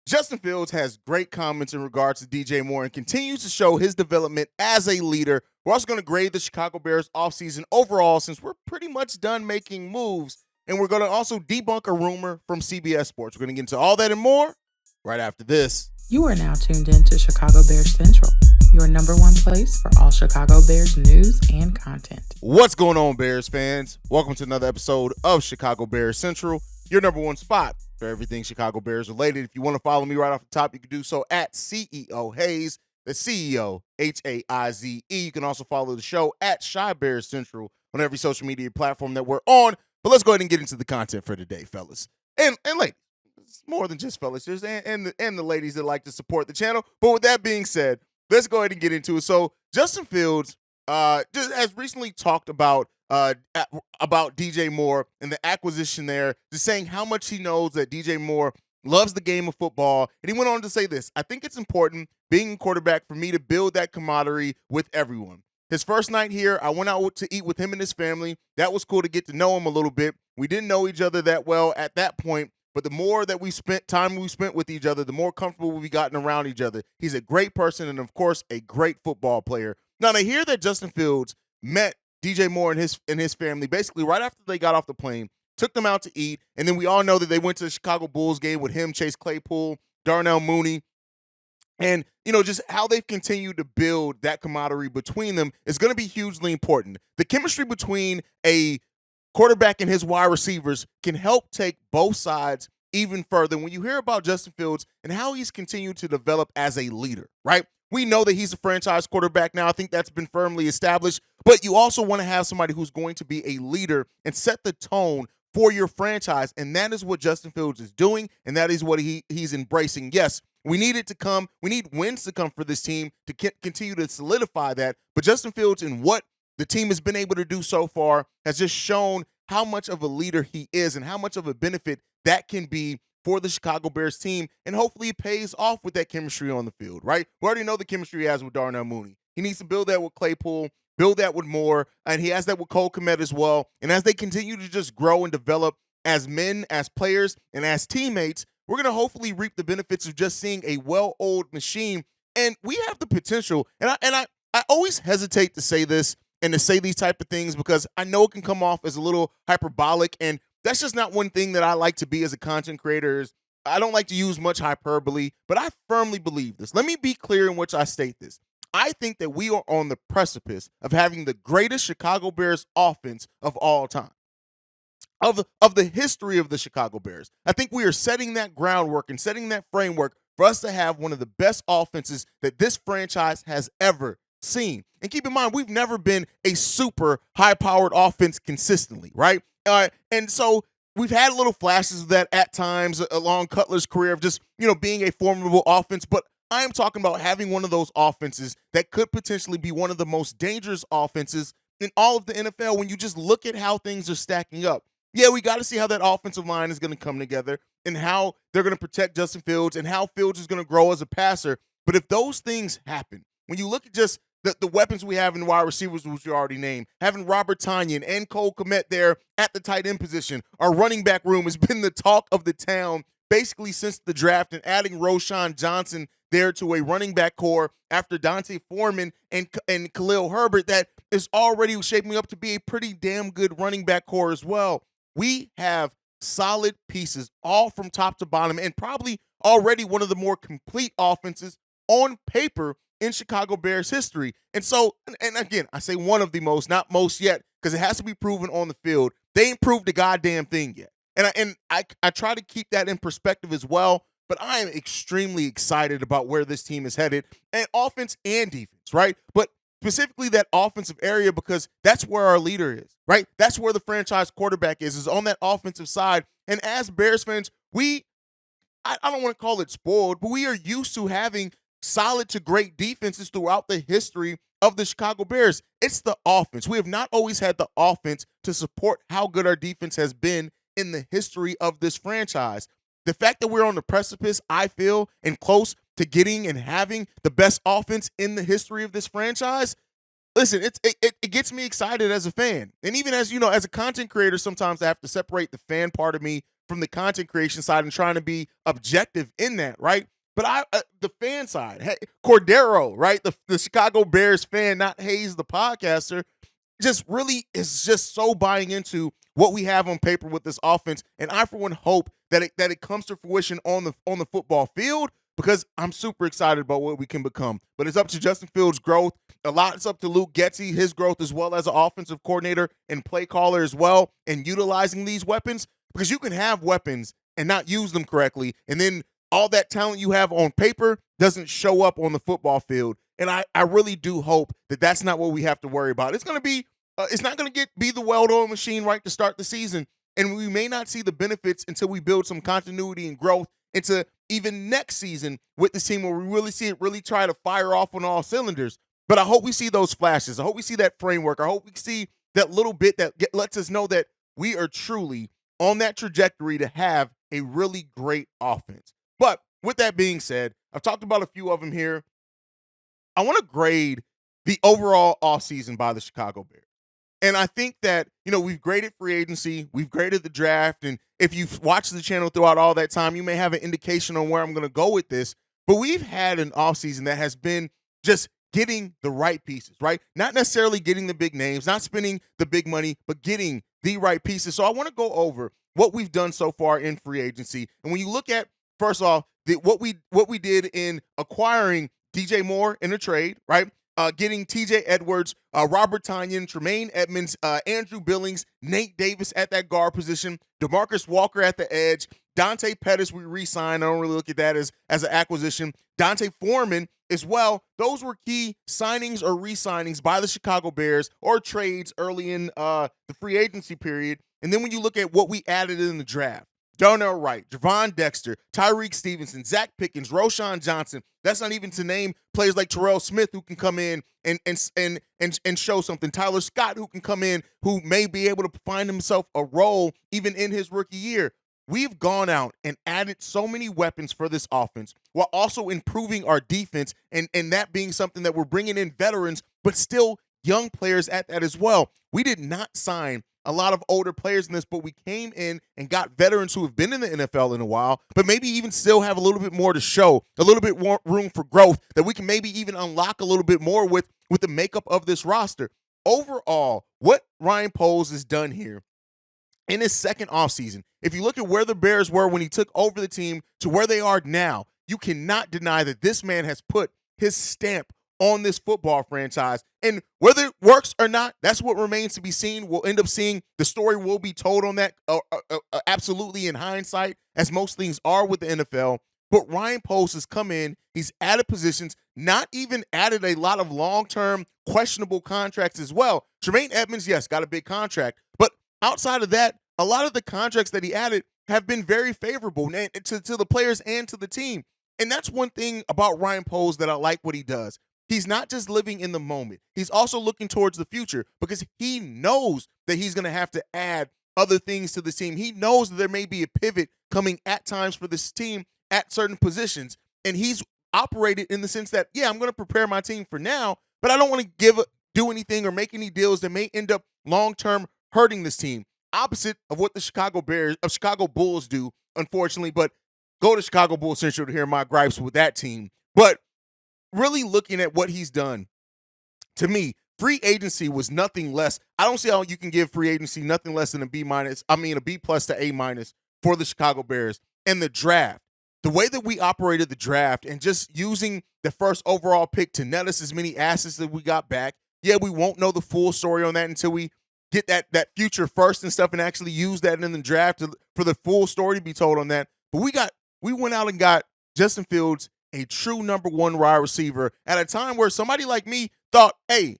Justin Fields has great comments in regards to DJ Moore and continues to show his development as a leader. We're also going to grade the Chicago Bears offseason overall since we're pretty much done making moves. And we're going to also debunk a rumor from CBS Sports. We're going to get into all that and more right after this. You are now tuned in to Chicago Bears Central, your number one place for all Chicago Bears news and content. What's going on, Bears fans? Welcome to another episode of Chicago Bears Central, your number one spot for everything Chicago Bears related. If you want to follow me right off the top, you can do so at CEO Haize. That's CEO Haize. You can also follow the show at Chi Bears Central on every social media platform that we're on. But let's go ahead and get into the content for today, fellas and ladies. It's more than just fellas, and the ladies that like to support the channel. But with that being said, let's go ahead and get into it. So Justin Fields just has recently talked about DJ Moore and the acquisition there, just saying how much he knows that DJ Moore loves the game of football. And he went on to say this: I think it's important, being a quarterback, for me to build that camaraderie with everyone. His first night here, I went out to eat with him and his family. That was cool to get to know him a little bit. We didn't know each other that well at that point, but the more that we spent with each other, the more comfortable we've gotten around each other. He's a great person and, of course, a great football player. Now, I hear that Justin Fields met DJ Moore and his family basically right after they got off the plane, took them out to eat, and then we all know that they went to the Chicago Bulls game with him, Chase Claypool, Darnell Mooney. And, just how they've continued to build that camaraderie between them is going to be hugely important. The chemistry between a quarterback and his wide receivers can help take both sides even further. When you hear about Justin Fields and how he's continued to develop as a leader, right? We know that he's a franchise quarterback now. I think that's been firmly established. But you also want to have somebody who's going to be a leader and set the tone for your franchise. And that is what Justin Fields is doing, and that is what he's embracing. Yes, we need it to come. We need wins to come for this team to continue to solidify that. But Justin Fields and what the team has been able to do so far has just shown how much of a leader he is and how much of a benefit that can be for the Chicago Bears team. And hopefully it pays off with that chemistry on the field, right? We already know the chemistry he has with Darnell Mooney. He needs to build that with Claypool, build that with Moore, and he has that with Cole Kmet as well. And as they continue to just grow and develop as men, as players, and as teammates, we're going to hopefully reap the benefits of just seeing a well-oiled machine. And we have the potential, and I always hesitate to say this, and to say these type of things because I know it can come off as a little hyperbolic, and that's just not one thing that I like to be as a content creator. I don't like to use much hyperbole, but I firmly believe this. Let me be clear in which I state this. I think that we are on the precipice of having the greatest Chicago Bears offense of all time, of the history of the Chicago Bears. I think we are setting that groundwork and setting that framework for us to have one of the best offenses that this franchise has ever seen. And keep in mind, we've never been a super high-powered offense consistently, right? And so we've had little flashes of that at times along Cutler's career of just, being a formidable offense. But I am talking about having one of those offenses that could potentially be one of the most dangerous offenses in all of the NFL when you just look at how things are stacking up. Yeah, we got to see how that offensive line is going to come together and how they're going to protect Justin Fields and how Fields is going to grow as a passer. But if those things happen, when you look at just the weapons we have in wide receivers, which you already named, having Robert Tonyan and Cole Kmet there at the tight end position, our running back room has been the talk of the town basically since the draft, and adding Roschon Johnson there to a running back core after Dante Foreman and Khalil Herbert, that is already shaping up to be a pretty damn good running back core as well. We have solid pieces all from top to bottom and probably already one of the more complete offenses on paper in Chicago Bears history. And so, and again, I say one of the most, not most yet, because it has to be proven on the field. They ain't proved a goddamn thing yet. And I try to keep that in perspective as well, but I am extremely excited about where this team is headed, and offense and defense, right? But specifically that offensive area, because that's where our leader is, right? That's where the franchise quarterback is on that offensive side. And as Bears fans, I don't want to call it spoiled, but we are used to having solid to great defenses throughout the history of the Chicago Bears. It's the offense. We have not always had the offense to support how good our defense has been in the history of this franchise. The fact that we're on the precipice, I feel, and close to getting and having the best offense in the history of this franchise, listen, it gets me excited as a fan. And even as, as a content creator, sometimes I have to separate the fan part of me from the content creation side and trying to be objective in that, right? But the fan side, hey, Cordero, right? The Chicago Bears fan, not Haize, the podcaster, just really is just so buying into what we have on paper with this offense. And I, for one, hope that it comes to fruition on the football field, because I'm super excited about what we can become. But it's up to Justin Fields' growth. A lot is up to Luke Getsy, his growth, as well as an offensive coordinator and play caller as well, and utilizing these weapons, because you can have weapons and not use them correctly, and then all that talent you have on paper doesn't show up on the football field. And I really do hope that that's not what we have to worry about. It's going to be, it's not going to be the well-oiled machine right to start the season, and we may not see the benefits until we build some continuity and growth into even next season with the team, where we really see it really try to fire off on all cylinders. But I hope we see those flashes. I hope we see that framework. I hope we see that little bit that lets us know that we are truly on that trajectory to have a really great offense. But with that being said, I've talked about a few of them here. I want to grade the overall offseason by the Chicago Bears. And I think that, we've graded free agency, we've graded the draft, and if you've watched the channel throughout all that time, you may have an indication on where I'm going to go with this. But we've had an offseason that has been just getting the right pieces, right? Not necessarily getting the big names, not spending the big money, but getting the right pieces. So I want to go over what we've done so far in free agency. And when you look at, first off, what we did in acquiring DJ Moore in a trade, right? Getting TJ Edwards, Robert Tonyan, Tremaine Edmonds, Andrew Billings, Nate Davis at that guard position, DeMarcus Walker at the edge, Dante Pettis we re-signed. I don't really look at that as an acquisition. Dante Foreman as well. Those were key signings or re-signings by the Chicago Bears, or trades early in the free agency period. And then when you look at what we added in the draft, Darnell Wright, Javon Dexter, Tyreek Stevenson, Zach Pickens, Roshan Johnson. That's not even to name players like Terrell Smith, who can come in and show something. Tyler Scott, who can come in, who may be able to find himself a role even in his rookie year. We've gone out and added so many weapons for this offense, while also improving our defense, and that being something that we're bringing in veterans, but still young players at that as well. We did not sign a lot of older players in this, but we came in and got veterans who have been in the NFL in a while, but maybe even still have a little bit more to show, a little bit more room for growth, that we can maybe even unlock a little bit more with the makeup of this roster. Overall, what Ryan Poles has done here in his second offseason, if you look at where the Bears were when he took over the team to where they are now, you cannot deny that this man has put his stamp on this football franchise. And whether it works or not, that's what remains to be seen. We'll end up seeing, the story will be told on that, absolutely in hindsight, as most things are with the NFL. But Ryan Poles has come in, he's added positions, not even added a lot of long-term questionable contracts as well. Tremaine Edmonds, yes, got a big contract, but outside of that, a lot of the contracts that he added have been very favorable to the players and to the team. And that's one thing about Ryan Poles that I like what he does. He's not just living in the moment. He's also looking towards the future, because he knows that he's going to have to add other things to the team. He knows that there may be a pivot coming at times for this team at certain positions. And he's operated in the sense that, yeah, I'm going to prepare my team for now, but I don't want to do anything or make any deals that may end up long-term hurting this team. Opposite of what the Chicago Bulls do, unfortunately. But go to Chicago Bulls Central to hear my gripes with that team. But really looking at what he's done, to me, free agency was nothing less. I don't see how you can give free agency nothing less than a B+ to A- for the Chicago Bears. And the draft, the way that we operated the draft, and just using the first overall pick to net us as many assets that we got back. Yeah, we won't know the full story on that until we get that future first and stuff, and actually use that in the draft for the full story to be told on that. But we went out and got Justin Fields, a true number one wide receiver, at a time where somebody like me thought, hey,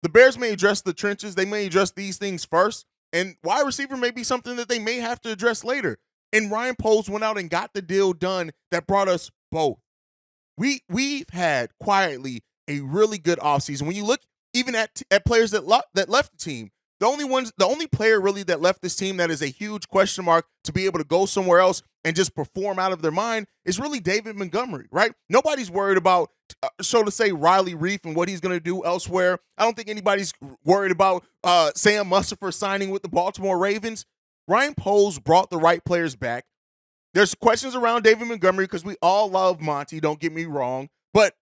the Bears may address the trenches, they may address these things first, and wide receiver may be something that they may have to address later. And Ryan Poles went out and got the deal done that brought us both. We've had quietly a really good offseason. When you look even at players that left the team, the only player really that left this team that is a huge question mark to be able to go somewhere else and just perform out of their mind is really David Montgomery, right? Nobody's worried about, so to say, Riley Reif and what he's going to do elsewhere. I don't think anybody's worried about Sam Mustipher signing with the Baltimore Ravens. Ryan Poles brought the right players back. There's questions around David Montgomery because we all love Monty, don't get me wrong. But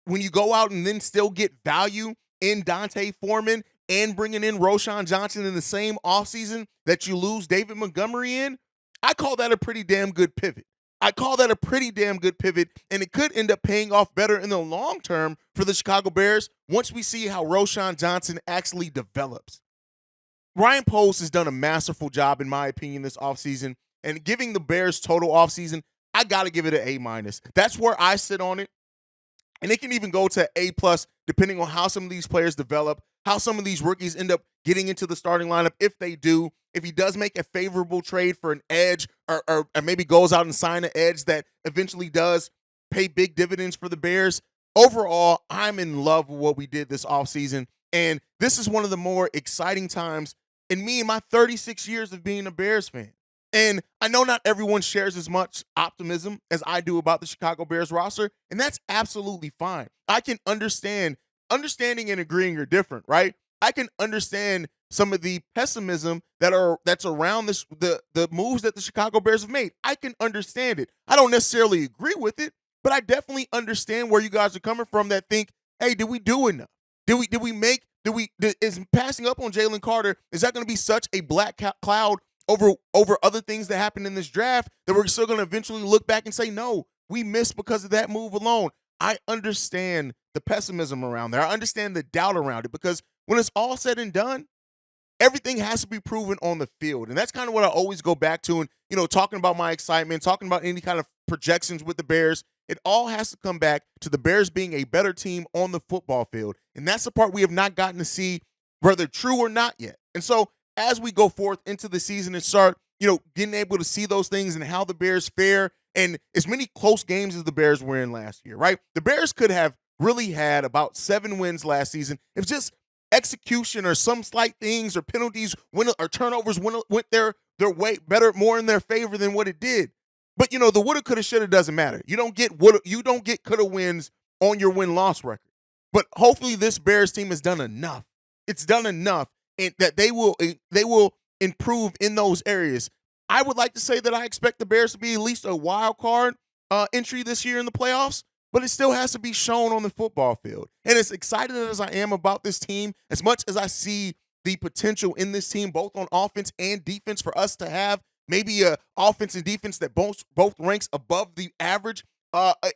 when you go out and then still get value in Dante Foreman and bringing in Roschon Johnson in the same offseason that you lose David Montgomery in, I call that a pretty damn good pivot. And it could end up paying off better in the long term for the Chicago Bears once we see how Roschon Johnson actually develops. Ryan Poles has done a masterful job, in my opinion, this offseason. And giving the Bears total offseason, I got to give it an A-. That's where I sit on it. And it can even go to A+, depending on how some of these players develop, how some of these rookies end up getting into the starting lineup, if they do. If he does make a favorable trade for an edge or maybe goes out and sign an edge that eventually does pay big dividends for the Bears. Overall, I'm in love with what we did this offseason. And this is one of the more exciting times in me in my 36 years of being a Bears fan. And I know not everyone shares as much optimism as I do about the Chicago Bears roster, and that's absolutely fine. I can understand. Understanding and agreeing are different, right? I can understand some of the pessimism that's around this, the moves that the Chicago Bears have made. I can understand it. I don't necessarily agree with it, but I definitely understand where you guys are coming from that think, hey, did we do enough? Is passing up on Jalen Carter, is that going to be such a black cloud over other things that happened in this draft that we're still going to eventually look back and say, no, we missed because of that move alone? I understand the pessimism around there. I understand the doubt around it, because when it's all said and done, everything has to be proven on the field. And that's kind of what I always go back to. And, talking about my excitement, talking about any kind of projections with the Bears, it all has to come back to the Bears being a better team on the football field. And that's the part we have not gotten to see, whether true or not yet. And so as we go forth into the season and start, getting able to see those things and how the Bears fare, and as many close games as the Bears were in last year, right? The Bears could have really had about 7 wins last season if just execution or some slight things or penalties or turnovers went their way better, more in their favor than what it did. But the woulda, coulda, shoulda doesn't matter. You don't get coulda wins on your win-loss record. But hopefully this Bears team has done enough. It's done enough, and that they will improve in those areas. I would like to say that I expect the Bears to be at least a wild card entry this year in the playoffs, but it still has to be shown on the football field. And as excited as I am about this team, as much as I see the potential in this team, both on offense and defense, for us to have maybe a offense and defense that both ranks above the average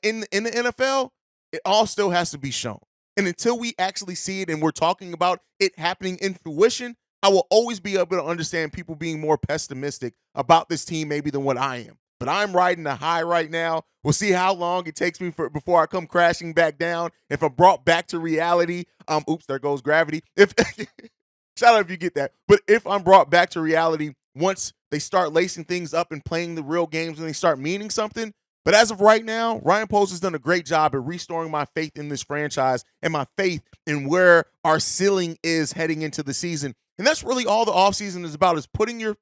in the NFL, it all still has to be shown. And until we actually see it and we're talking about it happening in fruition, I will always be able to understand people being more pessimistic about this team maybe than what I am. But I'm riding a high right now. We'll see how long it takes me before I come crashing back down. If I'm brought back to reality, oops, there goes gravity. Shout out if you get that. But if I'm brought back to reality once they start lacing things up and playing the real games and they start meaning something. But as of right now, Ryan Poles has done a great job at restoring my faith in this franchise and my faith in where our ceiling is heading into the season. And that's really all the offseason is about, is putting your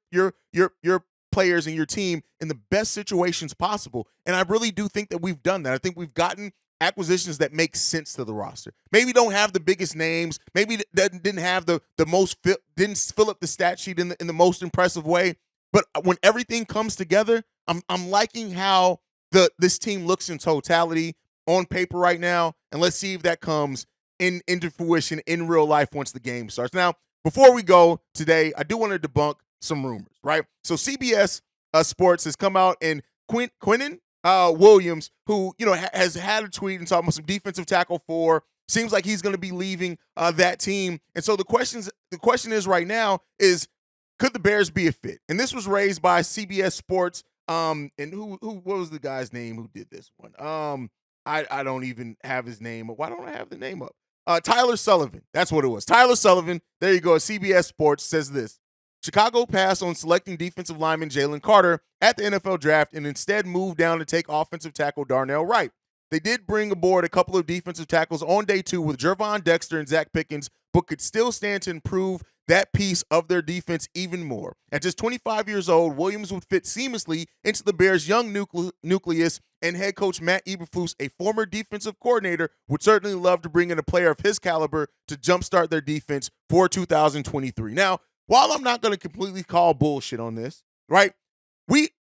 players and your team in the best situations possible. And I really do think that we've done that. I think we've gotten acquisitions that make sense to the roster. Maybe don't have the biggest names. Maybe didn't have the most didn't fill up the stat sheet in the most impressive way. But when everything comes together, I'm liking how this team looks in totality on paper right now. And let's see if that comes into fruition in real life once the game starts. Now, before we go today, I do want to debunk some rumors, right? So CBS Sports has come out, and Quinnen Williams, who has had a tweet and talking about some defensive tackle seems like he's going to be leaving that team. And so the question is right now is, could the Bears be a fit? And this was raised by CBS Sports. And what was the guy's name who did this one? I don't even have his name. Why don't I have the name up? Tyler Sullivan. That's what it was. Tyler Sullivan. There you go. CBS Sports says this: Chicago passed on selecting defensive lineman Jalen Carter at the NFL draft and instead moved down to take offensive tackle Darnell Wright. They did bring aboard a couple of defensive tackles on day 2 with Jervon Dexter and Zach Pickens, but could still stand to improve that piece of their defense even more. At just 25 years old, Williams would fit seamlessly into the Bears' young nucleus, and head coach Matt Eberflus, a former defensive coordinator, would certainly love to bring in a player of his caliber to jumpstart their defense for 2023. Now, while I'm not going to completely call bullshit on this, right?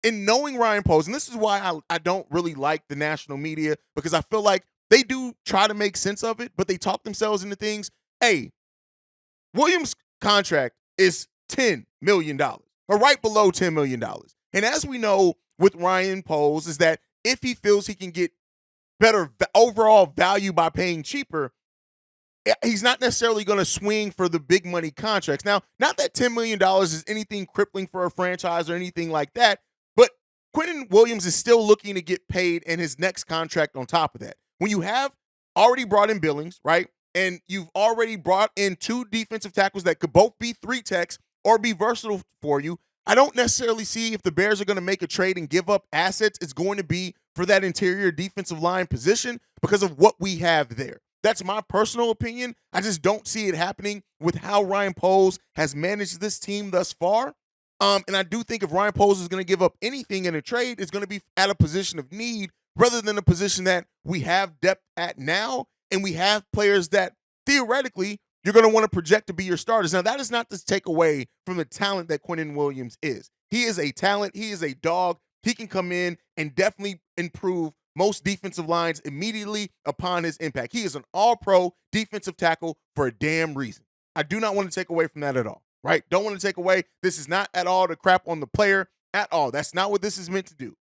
In knowing Ryan Poles, and this is why I don't really like the national media, because I feel like they do try to make sense of it, but they talk themselves into things. Hey, Williams' contract is $10 million, or right below $10 million. And as we know with Ryan Poles is that if he feels he can get better overall value by paying cheaper, he's not necessarily going to swing for the big money contracts. Now, not that $10 million is anything crippling for a franchise or anything like that, but Quentin Williams is still looking to get paid in his next contract on top of that. When you have already brought in Billings, right, and you've already brought in 2 defensive tackles that could both be 3 techs or be versatile for you, I don't necessarily see if the Bears are going to make a trade and give up assets, it's going to be for that interior defensive line position because of what we have there. That's my personal opinion. I just don't see it happening with how Ryan Poles has managed this team thus far. And I do think if Ryan Poles is going to give up anything in a trade, it's going to be at a position of need rather than a position that we have depth at now, and we have players that theoretically you're going to want to project to be your starters. Now, that is not to take away from the talent that Quentin Williams is. He is a talent. He is a dog. He can come in and definitely improve most defensive lines immediately upon his impact. He is an all-pro defensive tackle for a damn reason. I do not want to take away from that at all, right? Don't want to take away. This is not at all to crap on the player at all. That's not what this is meant to do.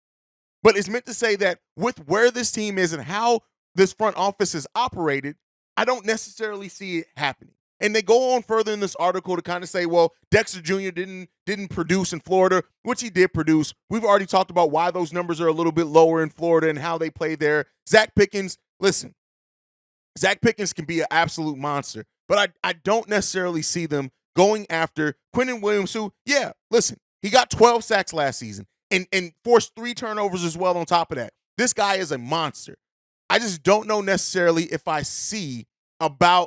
But it's meant to say that with where this team is and how this front office is operated, I don't necessarily see it happening. And they go on further in this article to kind of say, well, Dexter Jr. didn't produce in Florida, which he did produce. We've already talked about why those numbers are a little bit lower in Florida and how they play there. Zach Pickens, listen, Zach Pickens can be an absolute monster, but I don't necessarily see them going after Quentin Williams, who, yeah, listen, he got 12 sacks last season and forced 3 turnovers as well on top of that. This guy is a monster. I just don't know necessarily if I see Ryan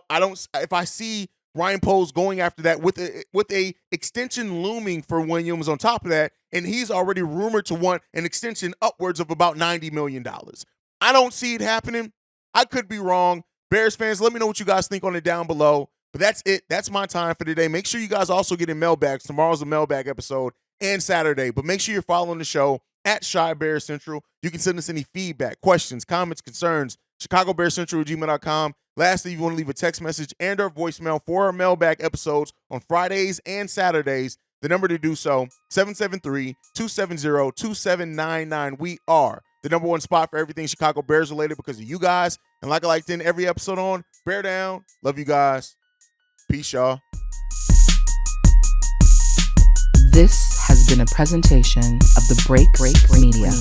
Poles going after that with a extension looming for Williams on top of that, and he's already rumored to want an extension upwards of about $90 million. I don't see it happening. I could be wrong. Bears fans, let me know what you guys think on it down below. But that's it. That's my time for today. Make sure you guys also get in mailbags. Tomorrow's a mailbag episode and Saturday. But make sure you're following the show at Shy Bear Central. You can send us any feedback, questions, comments, concerns, ChicagoBearCentral@gmail.com. Lastly, if you want to leave a text message and or voicemail for our mailbag episodes on Fridays and Saturdays, the number to do so, 773-270-2799. We are the #1 spot for everything Chicago Bears related because of you guys. And like I like to end every episode on, bear down. Love you guys. Peace, y'all. This has been a presentation of the Break Media.